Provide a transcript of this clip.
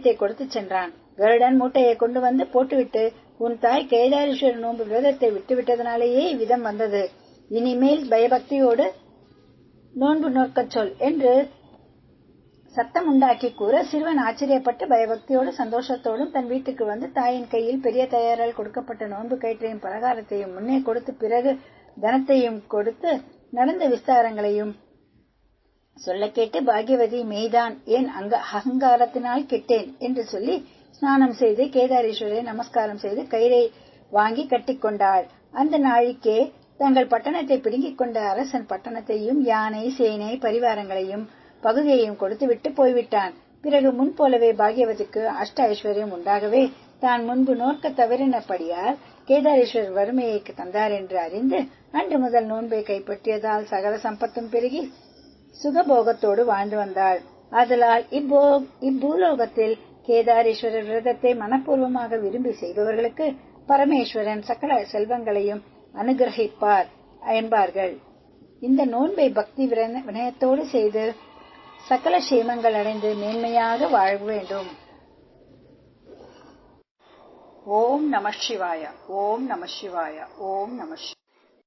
தானியத்தை கொடுத்து சென்றான். கருடன் மூட்டையை கொண்டு வந்து போட்டுவிட்டு, உன் தாய் கேதாரீஸ்வரர் நோன்பு விரதத்தை விட்டுவிட்டதனாலேயே இவ்விதம் வந்தது. இனிமேல் பயபக்தியோடு நோன்பு நோக்கச் சொல் என்று சத்தம் உண்டாக்கி கூற, சிறுவன் ஆச்சரியப்பட்டு பயபக்தியோடு சந்தோஷத்தோடும் தன் வீட்டுக்கு வந்து தாயின் கையில் பெரிய தயாரால் கொடுக்கப்பட்ட நோன்பு கயிற்றையும் பலகாரத்தையும் முன்னே கொடுத்து பிறகு தனத்தையும் கொடுத்து நடந்த விஸ்தாரங்களையும் சொல்ல கேட்டு, பாக்யவதி மெய்தான், ஏன் அகங்காரத்தினால் கெட்டேன் என்று சொல்லி ஸ்நானம் செய்து கேதாரீஸ்வரரை நமஸ்காரம் செய்து கயிறை வாங்கி கட்டிக்கொண்டாள். அந்த நாழிக்கே தங்கள் பட்டணத்தை பிடுங்கிக் கொண்ட அரசன் பட்டணத்தையும் யானை சேனை பரிவாரங்களையும் பகுதியையும் கொடுத்துவிட்டு போய்விட்டான். பிறகு முன்போலவே பாக்யவதிக்கு அஷ்ட ஐஸ்வர்யம் உண்டாகவே தான் முன்பு நோக்க தவறினபடியால் கேதாரீஸ்வரர் வறுமையை தந்தார் என்று அறிந்து அன்று முதல் நோன்பை கைப்பற்றியதால் சகல சம்பத்தும் பெருகி சுகபோகத்தோடு வாழ்ந்து வந்தாள். ஆதலால் இப்பூலோகத்தில் கேதாரீஸ்வரர் விரதத்தை மனப்பூர்வமாக விரும்பி செய்பவர்களுக்கு பரமேஸ்வரன் சகல செல்வங்களையும் அனுகிரகிப்பார் என்பார்கள். இந்த நோன்பை பக்தி வினயத்தோடு செய்து சகல சேமங்கள் அடைந்து மேன்மையாக வாழ வேண்டும். ஓம் நம சிவாய. ஓம் நம சிவாய. ஓம் நம சிவாய.